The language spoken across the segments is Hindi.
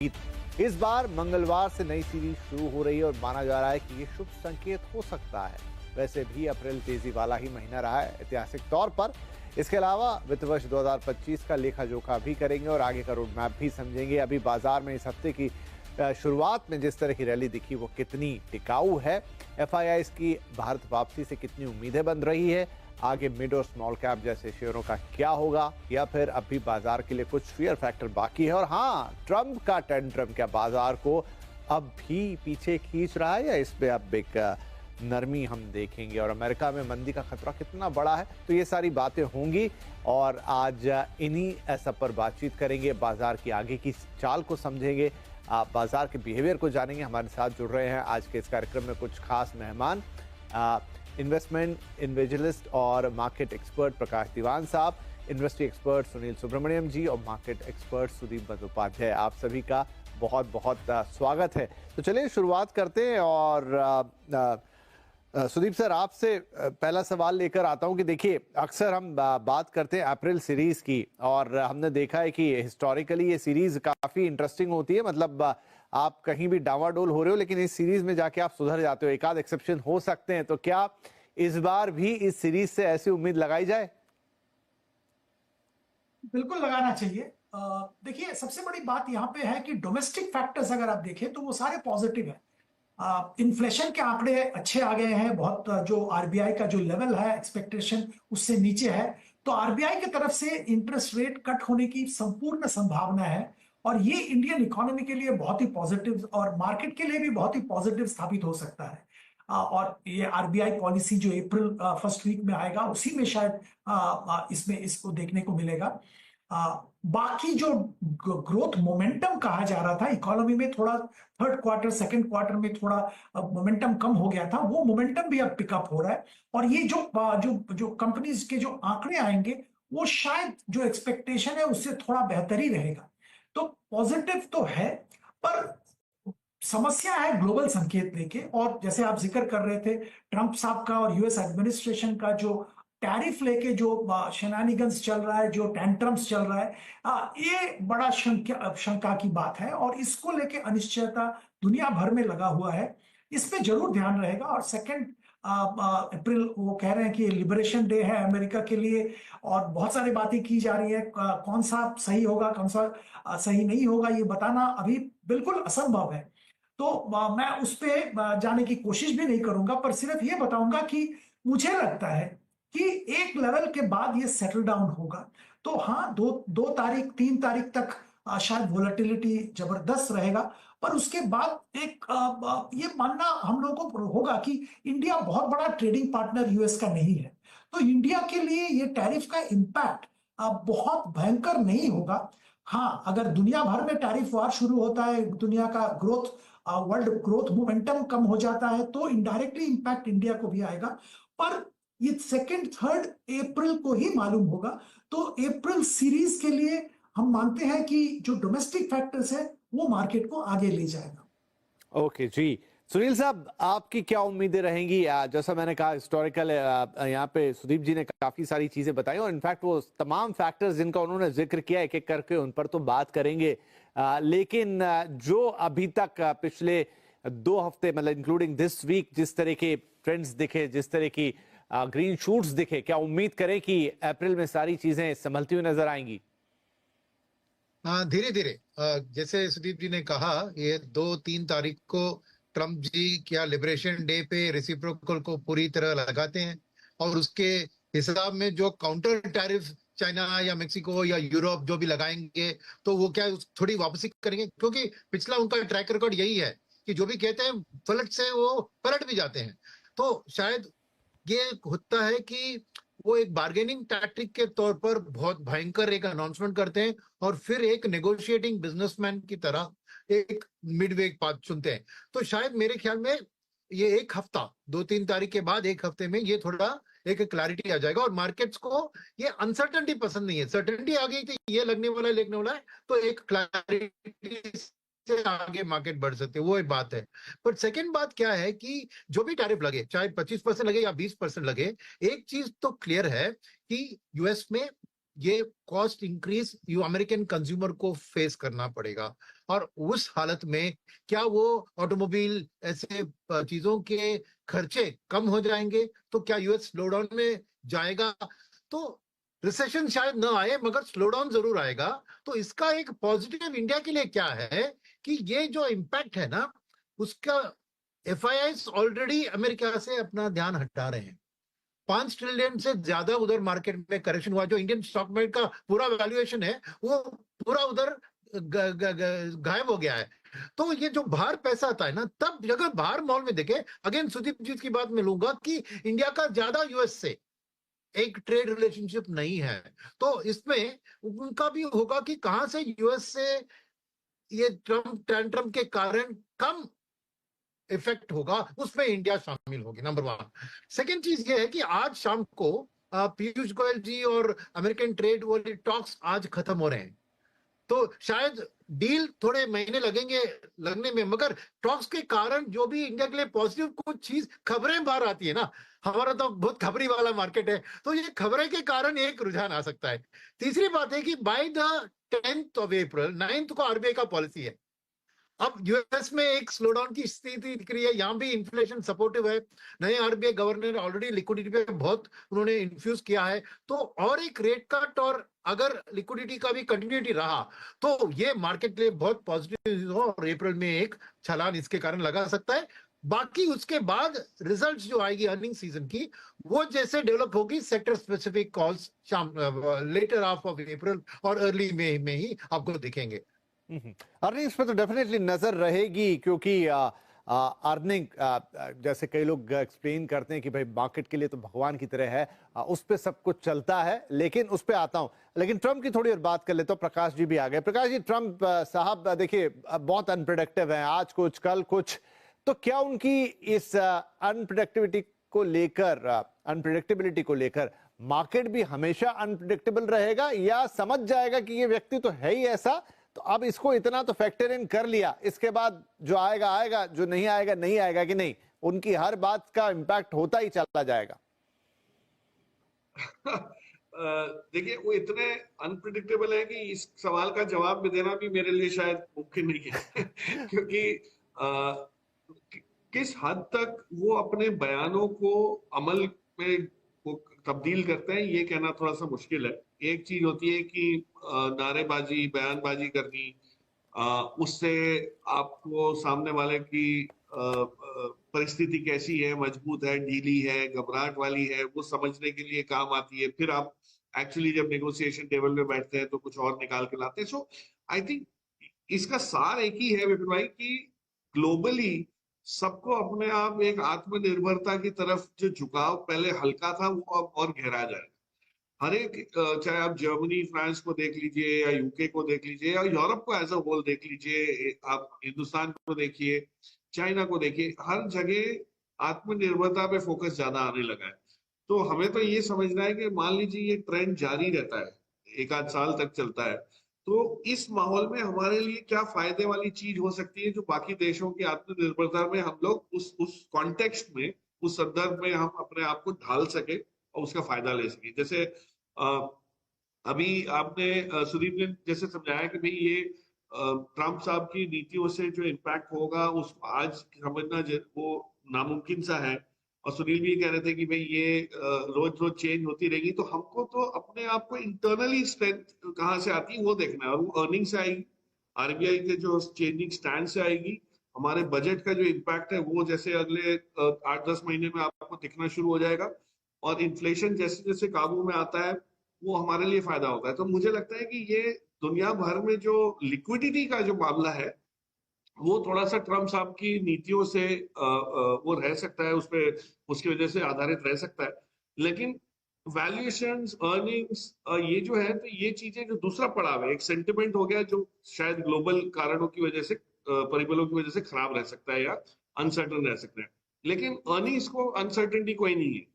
इस बार मंगलवार से नई सीरीज शुरू हो रही है और माना जा रहा है कि ये शुभ संकेत हो सकता है। वैसे भी अप्रैल तेजी वाला ही महीना रहा है ऐतिहासिक तौर पर। इसके अलावा वित्त वर्ष 2025 का लेखा जोखा भी करेंगे और आगे का रोड मैप भी समझेंगे। अभी बाजार में इस हफ्ते की शुरुआत में जिस तरह की रैली दिखी वो कितनी टिकाऊ है, एफआईआईज की भारत वापसी से कितनी उम्मीदें बन रही है, आगे मिड और स्मॉल कैप जैसे शेयरों का क्या होगा, या फिर अभी बाजार के लिए कुछ फियर फैक्टर बाकी है, और हाँ, ट्रंप का टेंट्रम क्या बाजार को अब भी पीछे खींच रहा है या इस पे अब एक नरमी हम देखेंगे, और अमेरिका में मंदी का खतरा कितना बड़ा है। तो ये सारी बातें होंगी और आज इन्हीं सब पर बातचीत करेंगे, बाजार की आगे की चाल को समझेंगे, बाजार के बिहेवियर को जानेंगे। हमारे साथ जुड़ रहे हैं आज के इस कार्यक्रम में कुछ खास मेहमान, इन्वेस्टमेंट इन्वेजलिस्ट और मार्केट एक्सपर्ट प्रकाश दीवान साहब, इन्वेस्टिंग एक्सपर्ट सुनील सुब्रमण्यम जी और मार्केट एक्सपर्ट सुदीप बंदोपाध्याय। आप सभी का बहुत बहुत स्वागत है। तो चलिए शुरुआत करते हैं और सुदीप सर, आपसे पहला सवाल लेकर आता हूं कि देखिए, अक्सर हम बात करते हैं अप्रैल सीरीज की और हमने देखा है कि हिस्टोरिकली ये सीरीज काफी इंटरेस्टिंग होती है। मतलब आप कहीं भी डावाडोल हो रहे हो लेकिन इस सीरीज में जाके आप सुधर जाते हो, एक आध एक्सेप्शन हो सकते हैं। तो क्या इस बार भी इस सीरीज से ऐसी उम्मीद लगाई जाए? बिल्कुल लगाना चाहिए। देखिए, सबसे बड़ी बात यहाँ पे है कि डोमेस्टिक फैक्टर्स अगर आप देखें तो वो सारे पॉजिटिव है। इन्फ्लेशन के आंकड़े अच्छे आ गए हैं बहुत, जो आरबीआई का जो लेवल है एक्सपेक्टेशन उससे नीचे है, तो आरबीआई की तरफ से इंटरेस्ट रेट कट होने की संपूर्ण संभावना है और ये इंडियन इकोनॉमी के लिए बहुत ही पॉजिटिव और मार्केट के लिए भी बहुत ही पॉजिटिव साबित हो सकता है। और ये आरबीआई पॉलिसी जो अप्रैल फर्स्ट वीक में आएगा उसी में शायद इसमें इसको देखने को मिलेगा। बाकी जो ग्रोथ मोमेंटम कहा जा रहा था इकोनॉमी में, थोड़ा थर्ड क्वार्टर सेकंड क्वार्टर में थोड़ा मोमेंटम कम हो गया था, वो मोमेंटम भी अब पिकअप हो रहा है। और ये जो कंपनीज के जो आंकड़े आएंगे वो शायद जो एक्सपेक्टेशन है उससे थोड़ा बेहतर ही रहेगा। तो पॉजिटिव तो है, पर समस्या है ग्लोबल संकेत लेके। और जैसे आप जिक्र कर रहे थे ट्रंप साहब का और यूएस एडमिनिस्ट्रेशन का जो टैरिफ लेके जो शेनानिगन्स चल रहा है, जो टेंट्रम्स चल रहा है, ये बड़ा शंका की बात है और इसको लेके अनिश्चयता दुनिया भर में लगा हुआ है। इस पे जरूर ध्यान रहेगा। और सेकंड अप्रैल वो कह रहे हैं कि लिबरेशन डे है अमेरिका के लिए और बहुत सारी बातें की जा रही है। कौन सा सही होगा, कौन सा सही नहीं होगा, ये बताना अभी बिल्कुल असंभव है। तो मैं उस पर जाने की कोशिश भी नहीं करूंगा, पर सिर्फ ये बताऊंगा कि मुझे लगता है कि एक लेवल के बाद ये सेटल डाउन होगा। तो हाँ, दो तारीख 3 तारीख तक शायद वोलेटिलिटी जबरदस्त रहेगा, पर उसके बाद ये मानना हम लोगों को होगा कि इंडिया बहुत बड़ा ट्रेडिंग पार्टनर यूएस का नहीं है। तो इंडिया के लिए ये टैरिफ का इम्पैक्ट बहुत भयंकर नहीं होगा। हाँ, अगर दुनिया भर में टैरिफ वार शुरू होता है, दुनिया का ग्रोथ वर्ल्ड ग्रोथ मोमेंटम कम हो जाता है, तो इनडायरेक्टली इंपैक्ट इंडिया को भी आएगा। पर ये सेकंड थर्ड अप्रैल को ही मालूम होगा। तो अप्रैल सीरीज के लिए हम मानते हैं कि जो डोमेस्टिक फैक्टर्स है वो मार्केट को आगे ले जाएगा। ओके जी, सुनील साहब, आपकी क्या उम्मीदें रहेंगी? जैसा मैंने कहा, हिस्टोरिकल यहाँ पे सुदीप जी ने काफी सारी चीजें बताई और इनफैक्ट वो तमाम फैक्टर्स जिनका उन्होंने जिक्र किया एक एक करके उन पर तो बात करेंगे। लेकिन जो अभी तक पिछले 2 हफ्ते, मतलब इंक्लूडिंग दिस वीक, जिस तरह के ट्रेंड्स दिखे, जिस तरह की ग्रीन शूट्स दिखे, क्या उम्मीद करें कि अप्रैल में सारी चीजें संभलती हुई नजर आएंगी? हाँ, धीरे धीरे जैसे सुदीप जी ने कहा, ये 2-3 तारीख को ट्रम्प जी क्या लिबरेशन डे पे रेसिप्रोकल को पूरी तरह लगाते हैं और उसके हिसाब में जो काउंटर टैरिफ चाइना या मेक्सिको या यूरोप जो भी लगाएंगे तो वो क्या थोड़ी वापसी करेंगे, क्योंकि पिछला उनका ट्रैक रिकॉर्ड यही है कि जो भी कहते हैं पलट से वो पलट भी जाते हैं। तो शायद ये होता है कि वो एक बार्गेनिंग टैक्टिक के तौर पर बहुत भयंकर एक अनाउंसमेंट करते हैं और फिर एक नेगोशिएटिंग बिजनेसमैन की तरह एक मिडवे पाथ चुनते हैं। तो शायद मेरे ख्याल में ये एक हफ्ता, 2-3 तारीख के बाद एक हफ्ते में ये थोड़ा एक क्लैरिटी आ जाएगा और मार्केट्स को ये अनसर्टेनिटी पसंद नहीं है। सर्टेनिटी आ गई थी ये लगने वाला है लगने वाला है, तो एक क्लैरिटी से आगे मार्केट बढ़ सकते हैं, वो एक बात है। पर सेकंड बात क्या है कि जो भी टैरिफ लगे, चाहे 25% लगे या 20% लगे, एक चीज तो क्लियर है कि यूएस में ये कॉस्ट इंक्रीज अमेरिकन कंज्यूमर को फेस करना पड़ेगा। और उस हालत में क्या वो ऑटोमोबाइल ऐसे चीजों के खर्चे कम हो जाएंगे, तो क्या यूएस स्लोडाउन में जाएगा? तो रिसेशन शायद ना आए मगर स्लोडाउन जरूर आएगा। तो इसका एक पॉजिटिव इंडिया के लिए क्या है कि ये जो इम्पैक्ट है ना, उसका एफआईआईस ऑलरेडी अमेरिका से अपना ध्यान हटा रहे हैं। 5 ट्रिलियन से ज्यादा उधर मार्केट में करेक्शन हुआ, जो इंडियन स्टॉक मार्केट का पूरा वैल्यूएशन है वो पूरा उधर गायब हो गया है। तो ये जो बाहर पैसा आता है ना, तब अगर बाहर मॉल में देखे, अगेन सुदीप जी की बात में लूंगा कि इंडिया का ज्यादा यूएस से एक ट्रेड रिलेशनशिप नहीं है। तो इसमें उनका भी होगा कि कहां से यूएस से ये ट्रम्प टेंट्रम के कारण कम इफेक्ट होगा, उसमें इंडिया शामिल होगी, नंबर 1। सेकेंड चीज ये है कि आज शाम को पीयूष गोयल जी और अमेरिकन ट्रेड वाली टॉक्स आज खत्म हो रहे हैं। तो शायद डील थोड़े महीने लगने में, मगर टॉक्स के कारण जो भी इंडिया के लिए पॉजिटिव कुछ चीज खबरें बाहर आती है ना, हमारा तो बहुत खबरी वाला मार्केट है, तो ये खबरें के कारण एक रुझान आ सकता है। तीसरी बात है कि by the 10th of April, 9th को आरबीआई का पॉलिसी है। अब यूएस में एक स्लोडाउन की स्थिति दिख रही है, यहाँ भी इन्फ्लेशन सपोर्टिव है, नए आरबीआई गवर्नर ऑलरेडी लिक्विडिटी पे बहुत उन्होंने इन्फ्यूज किया है, तो और एक रेट कट और अगर लिक्विडिटी का भी कंटिन्यूटी रहा तो ये मार्केट के लिए बहुत पॉजिटिव हो और अप्रैल में एक छलान इसके कारण लगा सकता है। बाकी उसके बाद रिजल्ट्स जो आएगी अर्निंग सीजन की, वो जैसे डेवलप होगी, सेक्टर स्पेसिफिक कॉल्स शाम लेटर हाफ ऑफ अप्रैल और अर्ली मई में ही आपको दिखेंगे। अर्निंग्स पे तो डेफिनेटली नजर रहेगी, क्योंकि अर्निंग जैसे कई लोग एक्सप्लेन करते हैं कि भाई मार्केट के लिए तो भगवान की तरह है, उस पे सब कुछ चलता है। लेकिन उस पे आता हूं, लेकिन ट्रंप की थोड़ी और बात कर लेते हो। प्रकाश जी भी आ गए। प्रकाश जी, ट्रंप साहब देखिए बहुत अनप्रेडिक्टिव है, आज कुछ कल कुछ, तो क्या उनकी इस अनप्रेडिक्टेबिलिटी को लेकर मार्केट भी हमेशा अनप्रेडिक्टेबल रहेगा, या समझ जाएगा कि ये व्यक्ति तो है ही ऐसा, तो अब इसको इतना तो फैक्टर इन कर लिया, इसके बाद जो आएगा आएगा, जो नहीं आएगा नहीं आएगा, कि नहीं उनकी हर बात का इंपैक्ट होता ही चला जाएगा? देखिए, वो इतने अनप्रिडिक्टेबल है कि इस सवाल का जवाब भी देना भी मेरे लिए शायद मुमकिन नहीं है क्योंकि किस हद तक वो अपने बयानों को अमल में तब्दील करते हैं, ये कहना थोड़ा सा मुश्किल है। एक चीज होती है कि नारेबाजी, बयानबाजी करनी, उससे आपको सामने वाले की परिस्थिति कैसी है, मजबूत है, ढीली है, घबराहट वाली है, वो समझने के लिए काम आती है। फिर आप एक्चुअली जब नेगोशिएशन टेबल पे बैठते हैं तो कुछ और निकाल के लाते हैं। सो आई थिंक इसका सार एक ही है विपिन भाई, कि ग्लोबली सबको अपने आप एक आत्मनिर्भरता की तरफ जो झुकाव पहले हल्का था वो अब और गहरा जाएगा। हर एक, चाहे आप जर्मनी, फ्रांस को देख लीजिए या यूके को देख लीजिए या यूरोप को एज अ होल देख लीजिए, आप हिंदुस्तान को देखिए, चाइना को देखिए, हर जगह आत्मनिर्भरता पे फोकस ज्यादा आने लगा है। तो हमें तो ये समझना है कि मान लीजिए ये ट्रेंड जारी रहता है, एक आध साल तक चलता है, तो इस माहौल में हमारे लिए क्या फायदे वाली चीज हो सकती है जो बाकी देशों की आत्मनिर्भरता में हम लोग उस कॉन्टेक्स्ट में, उस संदर्भ में हम अपने आप को ढाल सके और उसका फायदा ले सके। जैसे अभी आपने सुदीप ने जैसे समझाया कि भाई ये ट्रंप साहब की नीतियों से जो इम्पैक्ट होगा उस आज समझना वो नामुमकिन सा है। और सुनील भी कह रहे थे कि भाई ये रोज रोज चेंज होती रहेगी, तो हमको तो अपने आप को इंटरनली स्ट्रेंथ कहाँ से आती है वो देखना है, और वो अर्निंग से आएगी, आरबीआई के जो चेंजिंग स्टैंड से आएगी, हमारे बजट का जो इम्पैक्ट है वो जैसे अगले 8-10 महीने में आपको दिखना शुरू हो जाएगा, और इन्फ्लेशन जैसे जैसे काबू में आता है वो हमारे लिए फायदा होता है। तो मुझे लगता है कि ये दुनिया भर में जो लिक्विडिटी का जो मामला है वो थोड़ा सा ट्रंप साहब की नीतियों से वो रह सकता है, उसकी वजह से आधारित रह सकता है। लेकिन वैल्यूएशंस, अर्निंग्स, ये जो है, तो ये चीजें जो दूसरा पड़ाव है, एक सेंटिमेंट हो गया जो शायद ग्लोबल कारणों की वजह से, परिबलों की वजह से खराब रह सकता है या अनसर्टन रह सकता है। लेकिन अर्निंग्स को अनसर्टेनिटी कोई नहीं है,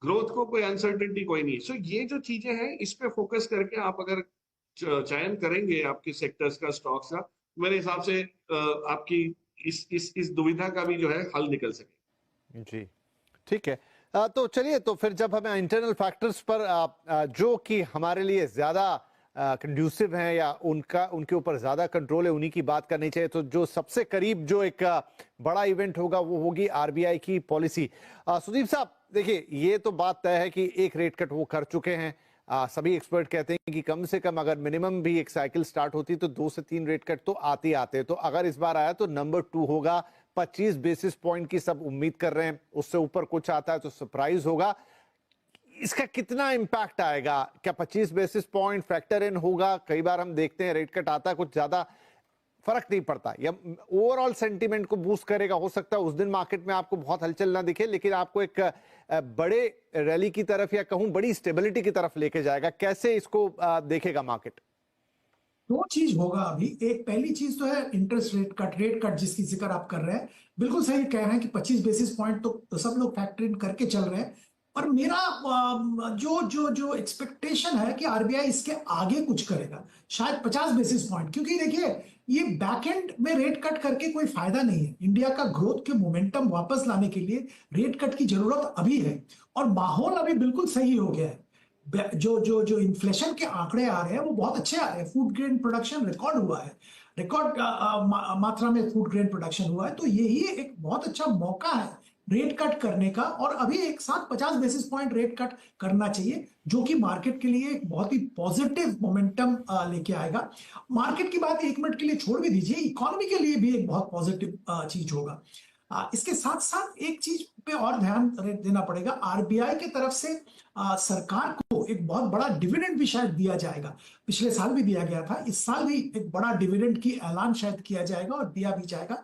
ग्रोथ को कोई अनसर्टेनिटी कोई नहीं है। सो ये जो चीजें हैं इस पे फोकस करके आप अगर चयन करेंगे आपके सेक्टर्स का, स्टॉक्स का, मेरे हिसाब से आपकी इस दुविधा का भी जो है हल निकल सके। जी ठीक है। तो चलिए, तो फिर जब हमें इंटरनल फैक्टर्स पर जो कि हमारे लिए ज्यादा कंड्यूसिव हैं या उनके ऊपर ज्यादा कंट्रोल है, उन्हीं की बात करनी चाहिए। तो जो सबसे करीब जो एक बड़ा इवेंट होगा वो होगी आरबीआई की पॉलिसी। सुदीप साहब देखिए, ये तो बात तय है कि एक रेट कट वो कर चुके हैं। सभी एक्सपर्ट कहते हैं कि कम से कम अगर मिनिमम भी एक साइकिल स्टार्ट होती तो 2 से 3 रेट कट तो आते आते। तो अगर इस बार आया तो नंबर 2 होगा। 25 बेसिस पॉइंट की सब उम्मीद कर रहे हैं, उससे ऊपर कुछ आता है तो सरप्राइज होगा। इसका कितना इंपैक्ट आएगा? क्या 25 बेसिस पॉइंट फैक्टर इन होगा? कई बार हम देखते हैं रेट कट आता है, कुछ ज्यादा फर्क नहीं पड़ता, या ओवरऑल सेंटीमेंट को बूस्ट करेगा। हो सकता है उस दिन मार्केट में आपको बहुत हलचल ना दिखे, लेकिन आपको एक बड़े रैली की तरफ या कहूं बड़ी स्टेबिलिटी की तरफ लेके जाएगा। कैसे इसको देखेगा मार्केट? दो चीज होगा अभी। एक पहली चीज तो है इंटरेस्ट रेट कट जिसकी जिक्र आप कर रहे हैं, बिल्कुल सही कह रहे हैं कि 25 बेसिस पॉइंट तो सब लोग फैक्टर इन करके चल रहे हैं। और मेरा जो जो जो एक्सपेक्टेशन है कि आरबीआई इसके आगे कुछ करेगा, शायद 50 बेसिस पॉइंट। क्योंकि देखिए, ये बैक एंड में रेट कट करके कोई फायदा नहीं है। इंडिया का ग्रोथ के मोमेंटम वापस लाने के लिए रेट कट की जरूरत अभी है, और माहौल अभी बिल्कुल सही हो गया है। जो जो जो इन्फ्लेशन के आंकड़े आ रहे हैं वो बहुत अच्छे आ रहे हैं। फूड ग्रेन प्रोडक्शन रिकॉर्ड हुआ है, रिकॉर्ड मात्रा में फूड ग्रेन प्रोडक्शन हुआ है। तो यही एक बहुत अच्छा मौका है रेट कट करने का, और अभी एक साथ 50 बेसिस पॉइंट रेट कट करना चाहिए, जो कि मार्केट के लिए एक बहुत ही पॉजिटिव मोमेंटम लेके आएगा। मार्केट की बात एक मिनट के लिए छोड़ भी दीजिए, इकोनॉमी के लिए भी एक बहुत पॉजिटिव चीज होगा। इसके साथ साथ एक चीज पे और ध्यान देना पड़ेगा। आरबीआई की तरफ से सरकार को एक बहुत बड़ा डिविडेंड भी शायद दिया जाएगा। पिछले साल भी दिया गया था, इस साल भी एक बड़ा डिविडेंड की ऐलान शायद किया जाएगा और दिया भी जाएगा।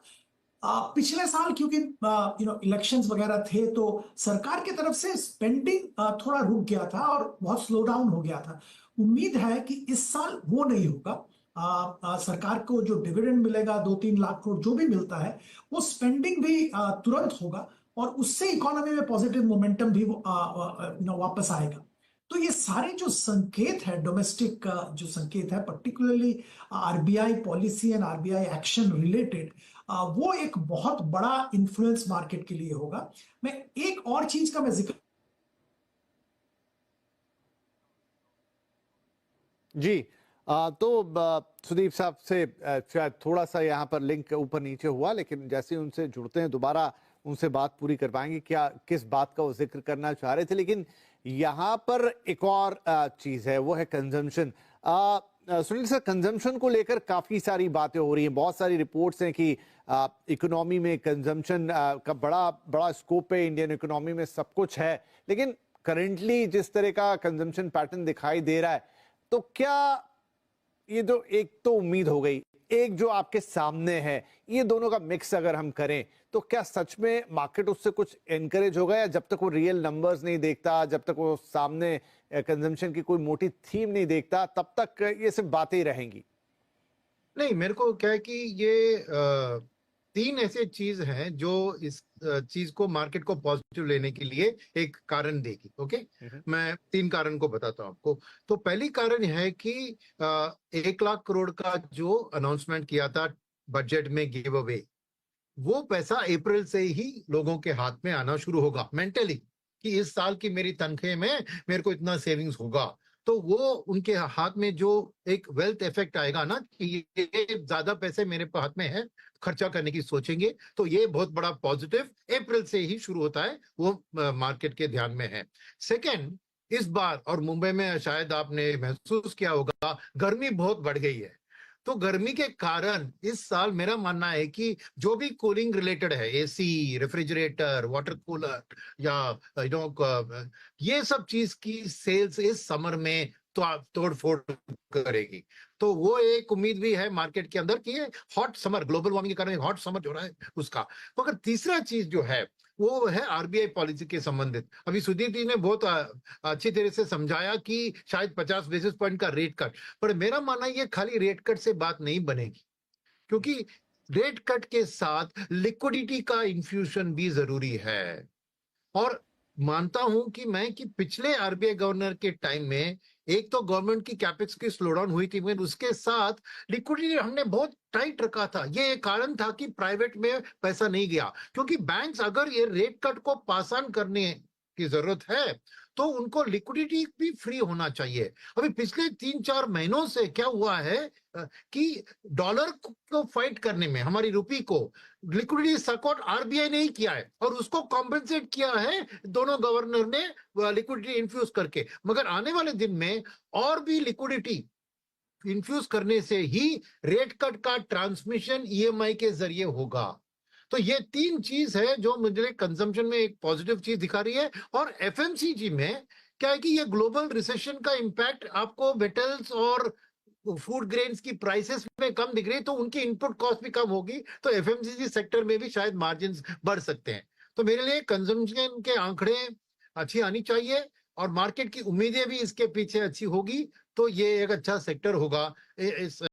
पिछले साल क्योंकि इलेक्शंस वगैरह थे, तो सरकार की तरफ से स्पेंडिंग थोड़ा रुक गया था और बहुत स्लो डाउन हो गया था। उम्मीद है कि इस साल वो नहीं होगा। सरकार को जो डिविडेंड मिलेगा 2-3 लाख करोड़ जो भी मिलता है, वो स्पेंडिंग भी तुरंत होगा, और उससे इकोनॉमी में पॉजिटिव मोमेंटम भी वापस आएगा। तो ये सारे जो संकेत है, डोमेस्टिक जो संकेत है, particularly RBI policy and RBI action related, वो एक बहुत बड़ा इन्फ्लुएंस मार्केट के लिए होगा। मैं एक और चीज का जिक्र जी। तो सुदीप साहब से शायद थोड़ा सा यहाँ पर लिंक ऊपर नीचे हुआ, लेकिन जैसे ही उनसे जुड़ते हैं दोबारा उनसे बात पूरी कर पाएंगे। क्या किस बात का वो जिक्र करना चाह रहे थे, लेकिन यहाँ पर एक और चीज है, वो है कंजम्पशन। सुनील सर, कंजम्पशन को लेकर काफी सारी बातें हो रही हैं, बहुत सारी रिपोर्ट्स हैं कि इकोनॉमी में कंजम्पशन का बड़ा स्कोप है, इंडियन इकोनॉमी में सब कुछ है। लेकिन करेंटली जिस तरह का कंजम्पशन पैटर्न दिखाई दे रहा है, तो क्या ये जो एक तो उम्मीद हो गई, एक जो आपके सामने है, ये दोनों का मिक्स अगर हम करें, तो क्या सच में मार्केट उससे कुछ एनकरेज होगा? या जब तक वो रियल नंबर्स नहीं देखता, जब तक वो सामने कंजम्पशन की कोई मोटी थीम नहीं देखता, तब तक ये सिर्फ बातें ही रहेंगी? नहीं, मेरे को क्या है कि ये 3 ऐसे चीज हैं जो इस चीज को, मार्केट को पॉजिटिव लेने के लिए एक कारण देगी। ओके, मैं 3 कारण को बताता हूं आपको। तो पहली कारण है कि 1 लाख करोड़ का जो अनाउंसमेंट किया था बजट में गिव अवे, वो पैसा अप्रैल से ही लोगों के हाथ में आना शुरू होगा मेंटली, कि इस साल की मेरी तनख्वाह में मेरे को इतना सेविंग्स होगा। तो वो उनके हाथ में जो एक वेल्थ इफेक्ट आएगा ना, कि ये ज्यादा पैसे मेरे हाथ में है, खर्चा करने की सोचेंगे, तो ये बहुत बड़ा पॉजिटिव अप्रैल से ही शुरू होता है, वो मार्केट के ध्यान में है। सेकंड, इस बार, और मुंबई में शायद आपने महसूस किया होगा, गर्मी बहुत बढ़ गई है। तो गर्मी के कारण इस साल मेरा मानना है कि जो भी कूलिंग रिलेटेड है, एसी, रेफ्रिजरेटर, वाटर कूलर, या ये सब चीज की सेल्स इस समर में तो तोड़ फोड़ करेगी। तो वो एक उम्मीद भी है मार्केट के अंदर कि ये हॉट समर, ग्लोबल वार्मिंग के कारण हॉट समर जो रहा है उसका। मगर तीसरा चीज जो है वो है आरबीआई पॉलिसी के संबंधित। अभी सुदीप जी ने बहुत अच्छी तरह से समझाया कि शायद 50 बेसिस पॉइंट का रेट कट, पर मेरा मानना ये खाली रेट कट से बात नहीं बनेगी, क्योंकि रेट कट के साथ लिक्विडिटी का इन्फ्यूजन भी जरूरी है। और मानता हूं कि मैं कि पिछले आरबीआई गवर्नर के टाइम में एक तो गवर्नमेंट की कैपेक्स की स्लो डाउन हुई थी, मगर उसके साथ लिक्विडिटी हमने बहुत टाइट रखा था। ये एक कारण था कि प्राइवेट में पैसा नहीं गया, क्योंकि बैंक्स अगर ये रेट कट को पास ऑन करने की जरूरत है, तो उनको लिक्विडिटी भी फ्री होना चाहिए। अभी पिछले 3-4 महीनों से क्या हुआ है कि डॉलर को फाइट करने में हमारी रुपी को लिक्विडिटी सपोर्ट आरबीआई ने ही किया है और उसको कॉम्पेंसेट किया है दोनों गवर्नर ने लिक्विडिटी इन्फ्यूज करके। मगर आने वाले दिन में और भी लिक्विडिटी इन्फ्यूज करने से ही रेट कट का ट्रांसमिशन ईएमआई के जरिए होगा। तो ये 3 चीज है जो मुझे कंजम्पशन में एक पॉजिटिव चीज दिखा रही है। और एफएमसीजी में क्या है कि ये ग्लोबल रिसेशन का इंपैक्ट आपको मेटल्स और फूड ग्रेन्स की प्राइसेस में कम दिख रही है, तो उनकी इनपुट कॉस्ट भी कम होगी, तो एफएमसीजी सेक्टर में भी शायद मार्जिन बढ़ सकते हैं। तो मेरे लिए कंजम्पशन के आंकड़े अच्छी आनी चाहिए और मार्केट की उम्मीदें भी इसके पीछे अच्छी होगी, तो ये एक अच्छा सेक्टर होगा इस